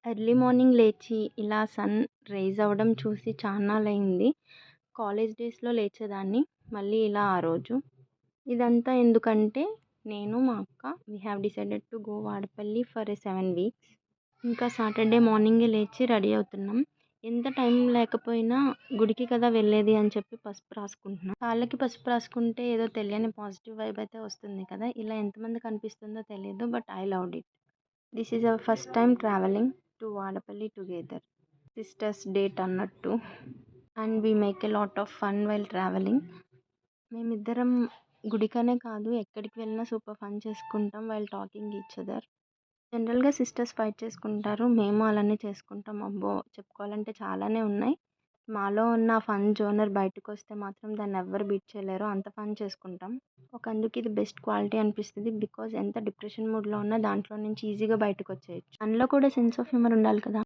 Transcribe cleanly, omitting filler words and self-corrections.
Early morning లేచి ఇలా sun rise అవ్వడం చూసి చాన్నాళ్ళయింది. కాలేజ్ డేస్‌లో లేచేదాన్ని. మళ్ళీ ఇలా ఆ రోజు. ఇదంతా ఎందుకంటే నేను, మా అక్క we have decided to go Vadapalli for a 7 weeks. ఇంకా సాటర్‌డే మార్నింగే లేచి రెడీ అవుతున్నాం. ఎంత టైం లేకపోయినా గుడికి కదా వెళ్ళేది అని చెప్పి పసుపు రాసుకుంటున్నాం. కాళ్ళకి పసుపు రాసుకుంటే ఏదో తెలియని పాజిటివ్ వైబ్ అయితే వస్తుంది కదా! ఇలా ఎంతమందికి అనిపిస్తుందో తెలీదు. But I loved it. This is our first time travelling to Vadapalli together. Sisters date అన్నట్టు. And we make a lot of fun while travelling. మేమిద్దరం గుడికనే కాదు ఎక్కడికి వెళ్ళినా సూపర్ ఫన్ చేసుకుంటాం వైల్ టాకింగ్ ఈచ్ అదర్. జనరల్‌గా సిస్టర్స్ ఫైట్ చేసుకుంటారు. మేము అలానే చేసుకుంటాం. అబ్బో! చెప్పుకోవాలంటే చాలానే ఉన్నాయి. మాలో ఉన్న ఫన్ జోనర్ బయటకొస్తే మాత్రం దాన్నెవ్వరు బీట్ చేయలేరు. అంత ఫన్ చేసుకుంటాం. ఒకందుకు ఇది బెస్ట్ క్వాలిటీ అనిపిస్తది. బికాజ్ ఎంత డిప్రెషన్ మూడ్‌లో ఉన్నా దాంట్లో నుంచి ఈజీగా బయటకొచ్చేయొచ్చు. మనలో కూడా సెన్స్ ఆఫ్ హ్యూమర్ ఉండాలి కదా!